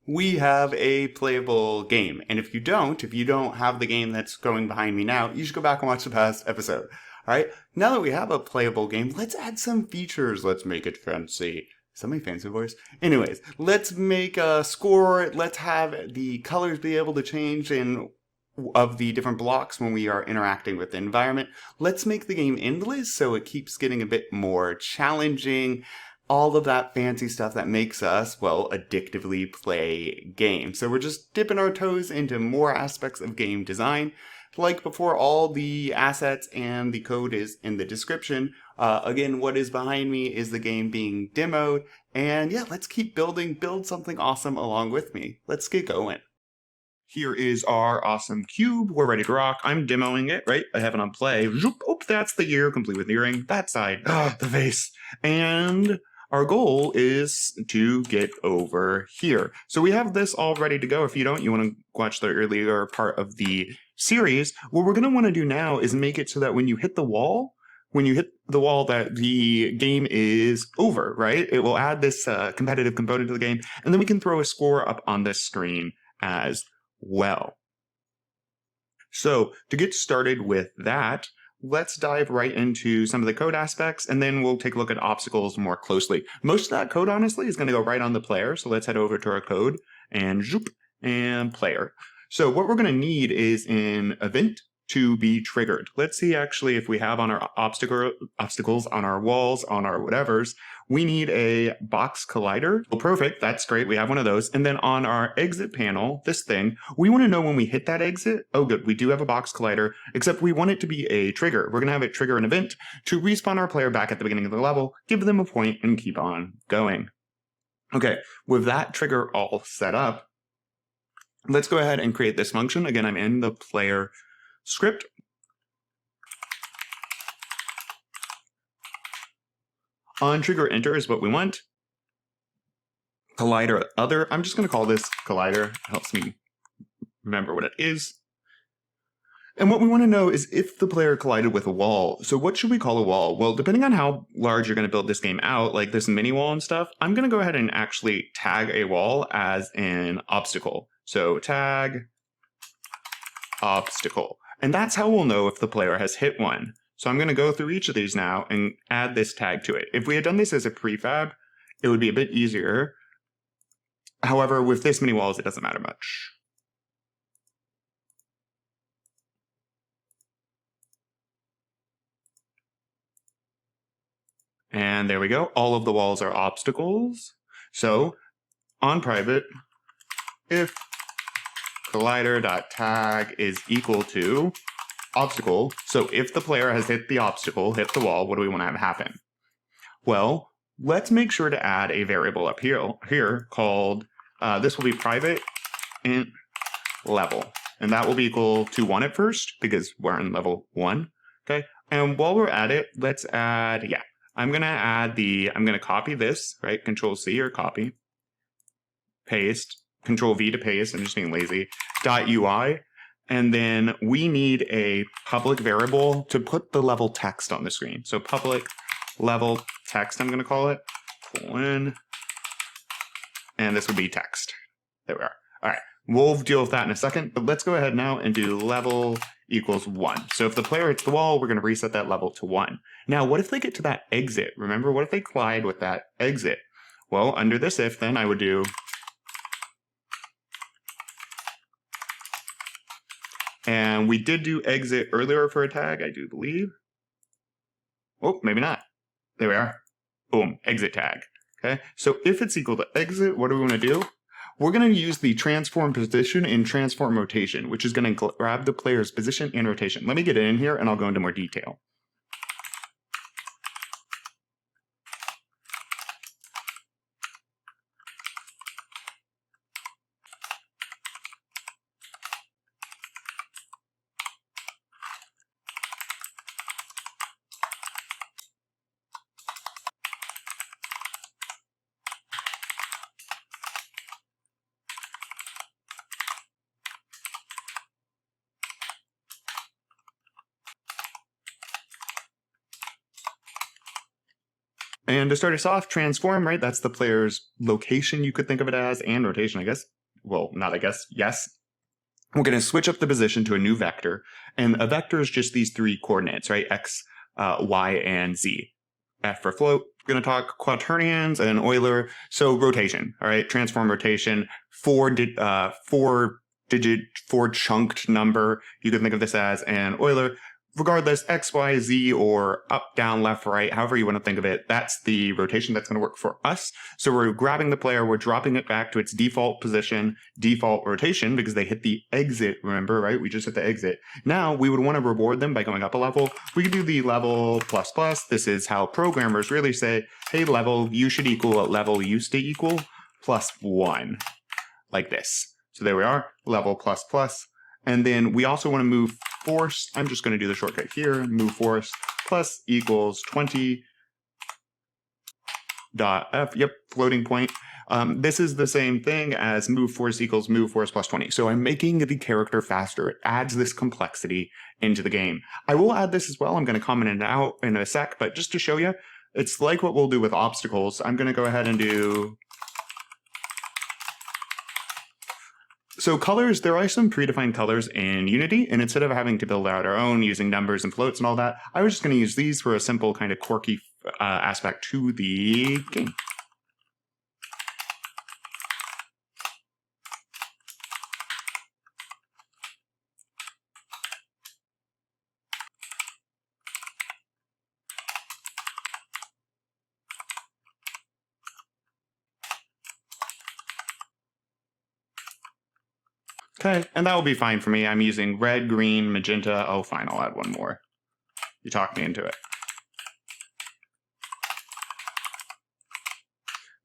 we have a playable game. And if you don't have the game that's going behind me now, you should go back and watch the past episode. All right. Now that we have a playable game, let's add some features. Let's make it fancy. Is that my fancy voice? Anyways, let's make a score. Let's have the colors be able to change in of the different blocks when we are interacting with the environment. Let's make the game endless so it keeps getting a bit more challenging. All of that fancy stuff that makes us, well, addictively play games. So we're just dipping our toes into more aspects of game design. Like before, all the assets and the code is in the description. Again, what is behind me is the game being demoed. And yeah, let's keep build something awesome along with me. Let's get going. Here is our awesome cube. We're ready to rock. I'm demoing it, right? I have it on play. Oh, that's the ear, complete with earring. That side, the face. And our goal is to get over here. So we have this all ready to go. If you don't, you want to watch the earlier part of the series. What we're going to want to do now is make it so that when you hit the wall, that the game is over, right? It will add this competitive component to the game, and then we can throw a score up on this screen as well. So to get started with that, let's dive right into some of the code aspects, and then we'll take a look at obstacles more closely. Most of that code, honestly, is going to go right on the player. So let's head over to our code and zoop and player. So what we're going to need is an event to be triggered. Let's see actually if we have on our obstacles on our walls, on our whatevers, we need a box collider. Well, perfect. That's great. We have one of those. And then on our exit panel, this thing, we want to know when we hit that exit. Oh, good. We do have a box collider, except we want it to be a trigger. We're going to have it trigger an event to respawn our player back at the beginning of the level, give them a point, and keep on going. Okay. With that trigger all set up, let's go ahead and create this function. Again, I'm in the player script. On trigger enter is what we want. Collider other. I'm just going to call this collider. It helps me remember what it is. And what we want to know is if the player collided with a wall. So what should we call a wall? Well, depending on how large you're going to build this game out, like this mini wall and stuff, I'm going to go ahead and actually tag a wall as an obstacle. So tag obstacle. And that's how we'll know if the player has hit one. So I'm going to go through each of these now and add this tag to it. If we had done this as a prefab, it would be a bit easier. However, with this many walls, it doesn't matter much. And there we go. All of the walls are obstacles. So on private, if collider.tag is equal to obstacle. So if the player has hit the obstacle, hit the wall, what do we want to have happen? Well, let's make sure to add a variable up here called, this will be private int level. And that will be equal to 1 at first because we're in level 1. Okay. And while we're at it, let's add, I'm going to copy this, right? Control C or copy, paste, Control V to paste. I'm just being lazy. .ui. And then we need a public variable to put the level text on the screen. So public level text, I'm going to call it. And this would be text. There we are. All right. We'll deal with that in a second, but let's go ahead now and do level equals 1. So if the player hits the wall, we're going to reset that level to 1. Now, what if they get to that exit? Remember, what if they collide with that exit? Well, under this if, then I would do and we did do exit earlier for a tag, I do believe. Oh, maybe not. There we are. Boom, exit tag. Okay, so if it's equal to exit, what do we want to do? We're going to use the transform position and transform rotation, which is going to grab the player's position and rotation. Let me get it in here and I'll go into more detail. And to start us off, transform, right? That's the player's location, you could think of it as, and rotation, I guess. well, not I guess, yes. We're going to switch up the position to a new vector. And a vector is just these three coordinates, right? X, Y, and Z. F for float. We're going to talk quaternions and Euler. So rotation, all right? Transform rotation, four chunked number. You can think of this as an Euler. Regardless, X, Y, Z, or up, down, left, right, however you want to think of it, that's the rotation that's going to work for us. So we're grabbing the player, we're dropping it back to its default position, default rotation, because they hit the exit, remember, right? We just hit the exit. Now, we would want to reward them by going up a level. We could do the level plus plus. This is how programmers really say, hey, level, you should equal what level used to equal, +1, like this. So there we are, level plus plus. And then we also want to move force. I'm just going to do the shortcut here. Move force plus equals 20 dot f. Yep, floating point. This is the same thing as move force equals move force plus 20. So I'm making the character faster. It adds this complexity into the game. I will add this as well. I'm going to comment it out in a sec, but just to show you, it's like what we'll do with obstacles. I'm going to go ahead and do... So colors, there are some predefined colors in Unity, and instead of having to build out our own using numbers and floats and all that, I was just going to use these for a simple kind of quirky aspect to the game. Okay, and that will be fine for me. I'm using red, green, magenta. Oh, fine, I'll add one more. You talked me into it.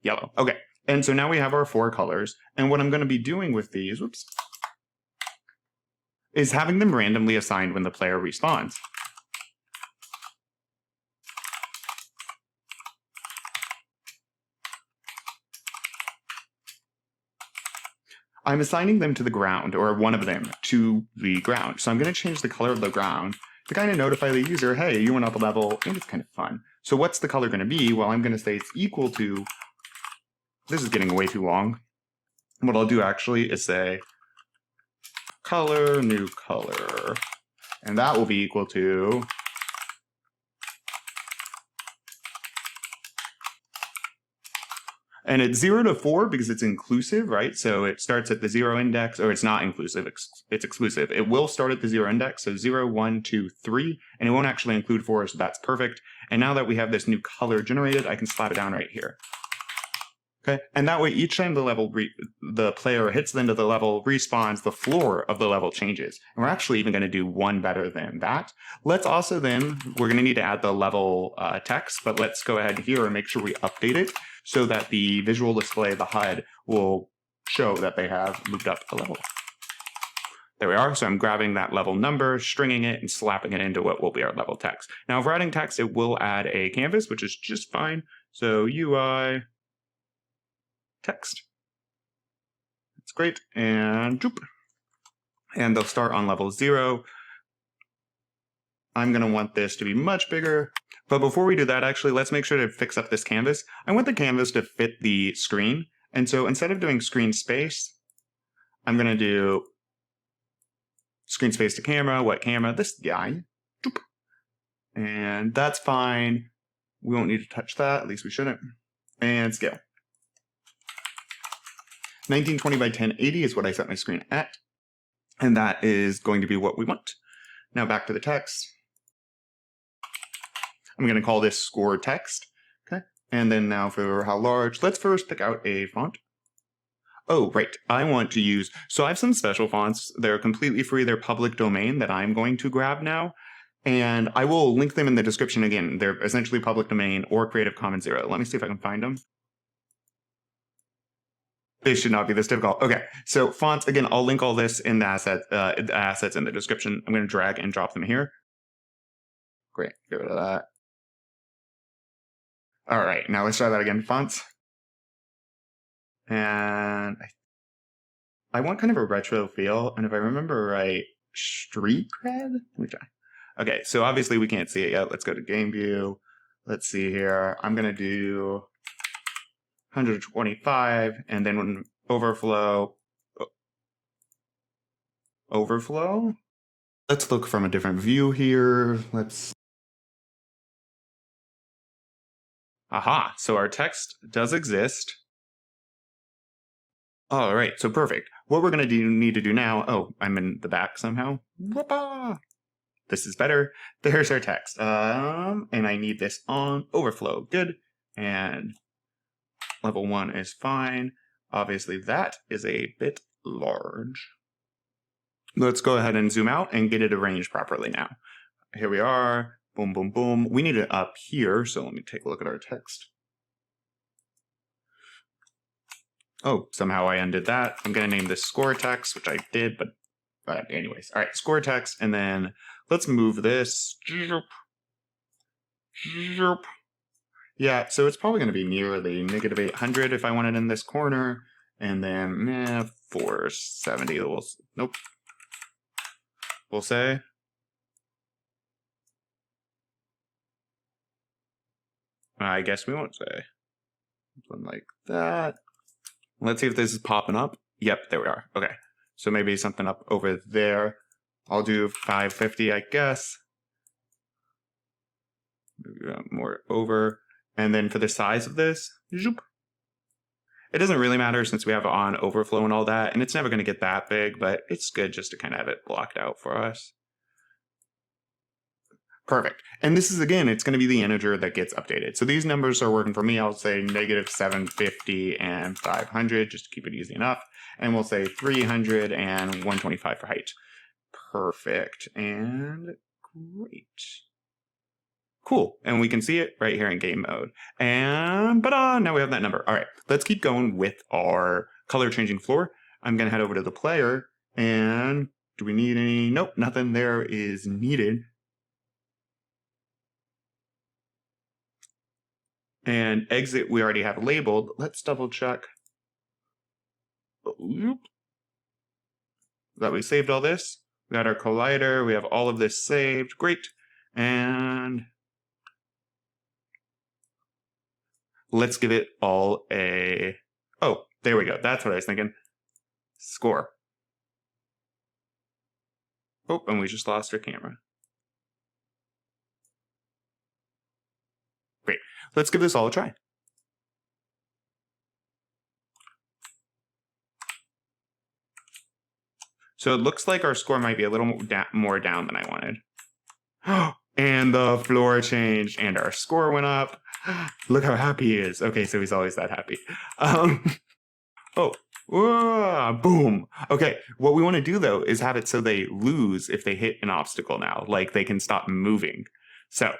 Yellow. Okay, and so now we have our 4 colors. And what I'm going to be doing with these, whoops, is having them randomly assigned when the player respawns. I'm assigning them to the ground, or one of them to the ground. So I'm going to change the color of the ground to kind of notify the user, hey, you went up a level, and it's kind of fun. So what's the color going to be? Well, I'm going to say it's equal to, this is getting way too long. What I'll do actually is say color, new color, and that will be equal to and it's 0 to 4 because it's inclusive, right? So it starts at the 0 index, or it's not inclusive, it's exclusive. It will start at the 0 index, so 0, 1, 2, 3, and it won't actually include 4, so that's perfect. And now that we have this new color generated, I can slap it down right here. Okay, and that way each time the player hits the end of the level, respawns, the floor of the level changes. And we're actually even going to do one better than that. Let's also then, we're going to need to add the level text, but let's go ahead here and make sure we update it so that the visual display of the HUD will show that they have moved up a level. There we are. So I'm grabbing that level number, stringing it, and slapping it into what will be our level text. Now, if we're adding text, it will add a canvas, which is just fine. So UI text. That's great. And doop. And they'll start on level 0. I'm going to want this to be much bigger. But before we do that, actually, let's make sure to fix up this canvas. I want the canvas to fit the screen. And so instead of doing screen space, I'm going to do screen space to camera, what camera, this guy. Doop. And that's fine. We won't need to touch that. At least we shouldn't. And scale. 1920 by 1080 is what I set my screen at. And that is going to be what we want. Now back to the text. I'm going to call this score text. Okay. And then now for how large, let's first pick out a font. Oh, right. I want to use, so I have some special fonts. They're completely free. They're public domain that I'm going to grab now. And I will link them in the description again. They're essentially public domain or Creative Commons 0. Let me see if I can find them. They should not be this difficult. Okay, so fonts, again, I'll link all this in the assets in the description. I'm going to drag and drop them here. Great, get rid of that. All right, now let's try that again. Fonts. And I want kind of a retro feel. And if I remember right, street cred? Let me try. Okay, so obviously we can't see it yet. Let's go to game view. Let's see here. I'm going to do 125, and then when overflow, overflow. Let's look from a different view here. Aha, so our text does exist. All right, so perfect. What we're going to need to do now, oh, I'm in the back somehow. Whoopah! This is better. There's our text. And I need this on overflow. Good. And level 1 is fine. Obviously, that is a bit large. Let's go ahead and zoom out and get it arranged properly now. Here we are. Boom, boom, boom. We need it up here, so let me take a look at our text. Oh, somehow I undid that. I'm going to name this score text, which I did, but anyways. All right, score text, and then let's move this. Yeah, so it's probably going to be nearly negative 800 if I want it in this corner, and then 470. Nope. We'll say. I guess we won't say. Something like that. Let's see if this is popping up. Yep, there we are. Okay. So maybe something up over there. I'll do 550, I guess. Maybe more over. And then for the size of this, zoop. It doesn't really matter since we have on overflow and all that, and it's never going to get that big, but it's good just to kind of have it blocked out for us. Perfect. And this is, again, it's going to be the integer that gets updated. So these numbers are working for me. I'll say negative 750 and 500, just to keep it easy enough. And we'll say 300 and 125 for height. Perfect. And great. Cool. And we can see it right here in game mode. And now we have that number. All right, let's keep going with our color changing floor. I'm going to head over to the player. And do we need any? Nope, nothing there is needed. And exit we already have labeled. Let's double check that we saved all this. We got our collider. We have all of this saved. Great. And let's give it all a... Oh, there we go. That's what I was thinking. Score. Oh, and we just lost our camera. Great. Let's give this all a try. So it looks like our score might be a little more down than I wanted. And the floor changed and our score went up. Look how happy he is. Okay, so he's always that happy. Boom. Okay, what we want to do though is have it so they lose if they hit an obstacle now. Like they can stop moving. So,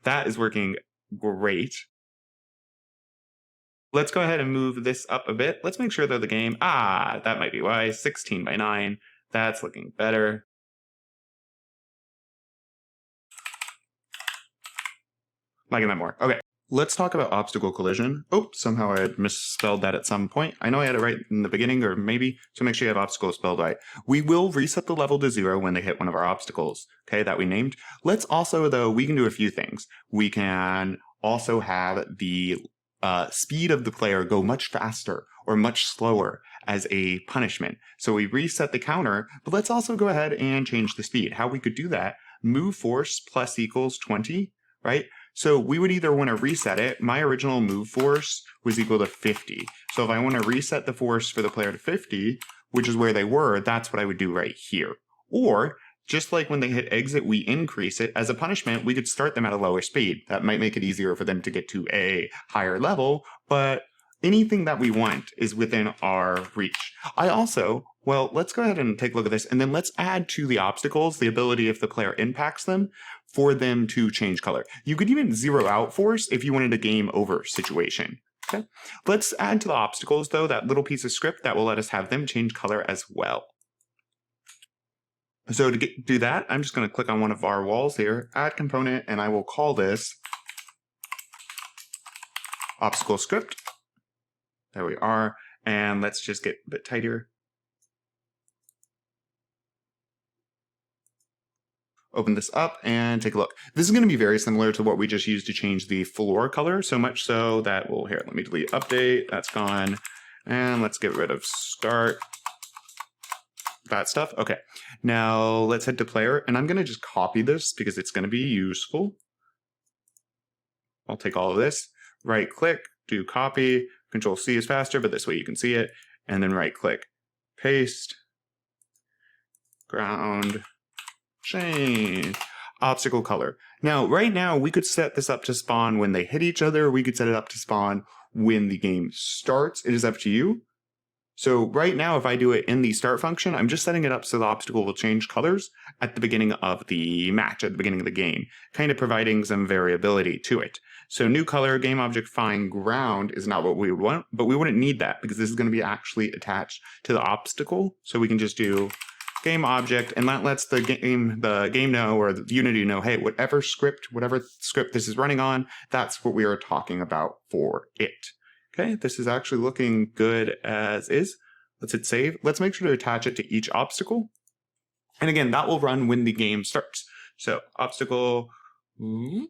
that is working great. Let's go ahead and move this up a bit. Let's make sure that the game... that might be why. 16 by 9. That's looking better. Liking that more. Okay. Let's talk about obstacle collision. Oh, somehow I had misspelled that at some point. I know I had it right in the beginning, or maybe, so make sure you have obstacle spelled right. We will reset the level to 0 when they hit one of our obstacles, okay, that we named. Let's also, though, we can do a few things. We can also have the speed of the player go much faster or much slower as a punishment. So we reset the counter, but let's also go ahead and change the speed. How we could do that, move force plus equals 20, right? So we would either want to reset it. My original move force was equal to 50. So if I want to reset the force for the player to 50, which is where they were, that's what I would do right here. Or just like when they hit exit, we increase it. As a punishment, we could start them at a lower speed. That might make it easier for them to get to a higher level, but anything that we want is within our reach. Let's go ahead and take a look at this, and then let's add to the obstacles the ability, if the player impacts them, for them to change color. You could even zero out force if you wanted a game over situation. Okay. Let's add to the obstacles, though, that little piece of script that will let us have them change color as well. So to do that, I'm just going to click on one of our walls here, add component, and I will call this obstacle script. There we are. And let's just get a bit tighter. Open this up and take a look. This is going to be very similar to what we just used to change the floor color, so much so that, well, here, let me delete update. That's gone. And let's get rid of start. that stuff. Okay, now let's head to player, and I'm going to just copy this because it's going to be useful. I'll take all of this, right click, do copy, Control C is faster, but this way you can see it, and then right click, paste, ground, change, obstacle color. Now, right now, we could set this up to spawn when they hit each other. We could set it up to spawn when the game starts. It is up to you. So right now, if I do it in the start function, I'm just setting it up so the obstacle will change colors at the beginning of the match, at the beginning of the game, kind of providing some variability to it. So new color, game object find ground is not what we would want, but we wouldn't need that because this is going to be actually attached to the obstacle. So we can just do game object, and that lets the game know, or the Unity know, hey, whatever script this is running on, that's what we are talking about for it. Okay, this is actually looking good as is. Let's hit save. Let's make sure to attach it to each obstacle. And again, that will run when the game starts. So obstacle. Ooh,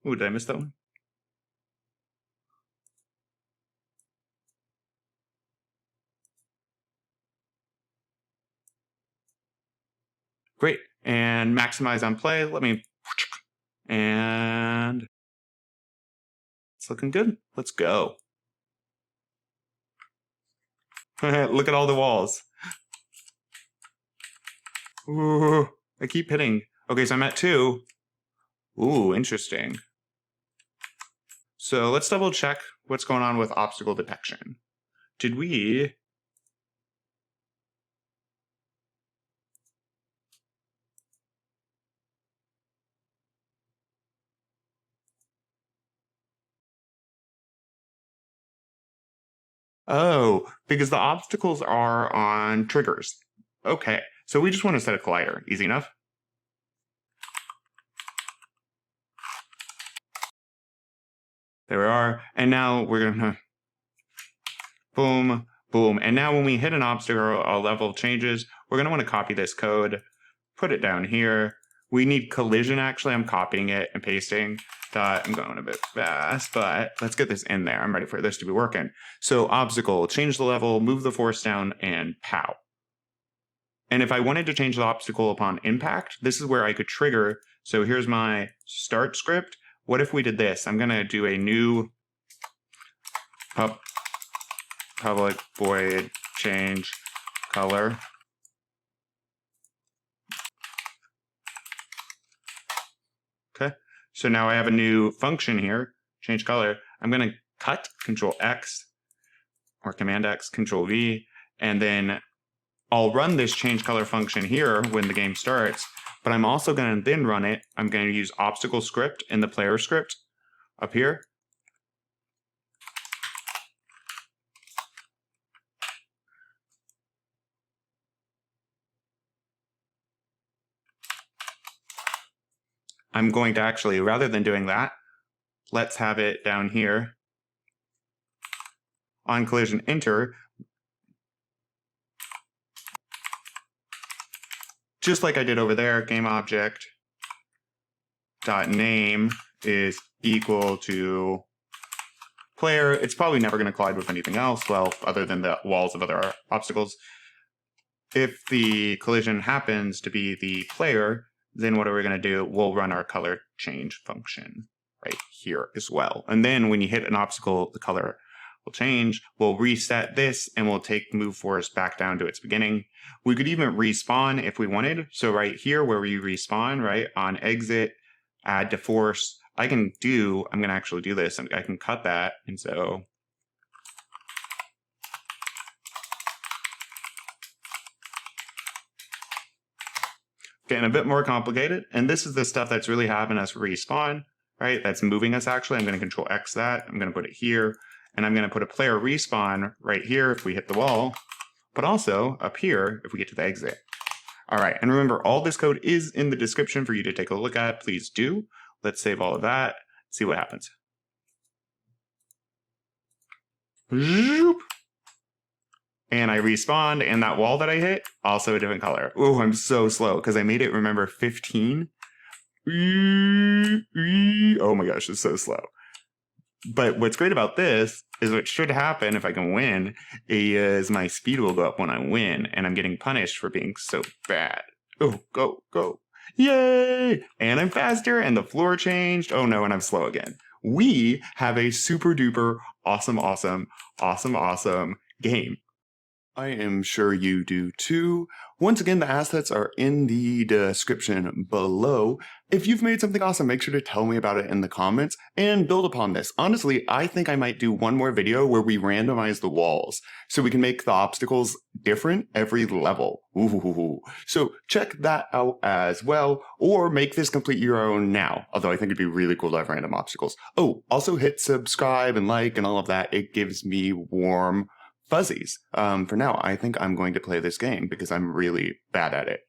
did I miss that one? Great. And maximize on play. Let me. And it's looking good. Let's go. Look at all the walls. Ooh, I keep hitting. Okay, so I'm at 2. Ooh, interesting. So let's double check what's going on with obstacle detection. Did we... Oh, because the obstacles are on triggers. Okay, so we just want to set a collider. Easy enough. There we are. And now we're going to... Boom, boom. And now when we hit an obstacle, our level changes. We're going to want to copy this code, put it down here. We need collision, actually. I'm copying it and pasting. I'm going a bit fast, but let's get this in there. I'm ready for this to be working. So obstacle, change the level, move the force down, and pow. And if I wanted to change the obstacle upon impact, this is where I could trigger. So here's my start script. What if we did this? I'm going to do a new public void change color. Okay. So now I have a new function here, change color. I'm going to cut, Control X, or Command X, Control V, and then I'll run this change color function here when the game starts, but I'm also going to then run it. I'm going to use obstacle script in the player script up here. I'm going to actually, rather than doing that, let's have it down here on collision enter, just like I did over there. Game object dot name is equal to player. It's probably never going to collide with anything else, well, other than the walls of other obstacles. If the collision happens to be the player, then what are we going to do? We'll run our color change function right here as well. And then when you hit an obstacle, the color will change. We'll reset this and we'll take move force back down to its beginning. We could even respawn if we wanted. So right here where we respawn, right, on exit, add to force, I'm going to actually do this, and I can cut that. And so getting a bit more complicated. And this is the stuff that's really having us respawn, right? That's moving us actually. I'm going to Control X that. I'm going to put it here. And I'm going to put a player respawn right here if we hit the wall, but also up here if we get to the exit. All right. And remember, all this code is in the description for you to take a look at. Please do. Let's save all of that. See what happens. Zoop. And I respawned, and that wall that I hit, also a different color. Oh, I'm so slow, because I made it, remember, 15. Oh my gosh, it's so slow. But what's great about this is what should happen if I can win is my speed will go up when I win, and I'm getting punished for being so bad. Oh, go, go. Yay! And I'm faster, and the floor changed. Oh no, and I'm slow again. We have a super duper awesome game. I am sure you do too. Once again, the assets are in the description below. If you've made something awesome, make sure to tell me about it in the comments and build upon this. Honestly, I think I might do one more video where we randomize the walls so we can make the obstacles different every level. Ooh. So check that out as well, or make this complete your own now. Although I think it'd be really cool to have random obstacles. Oh, also hit subscribe and like and all of that. It gives me warm fuzzies. For now, I think I'm going to play this game because I'm really bad at it.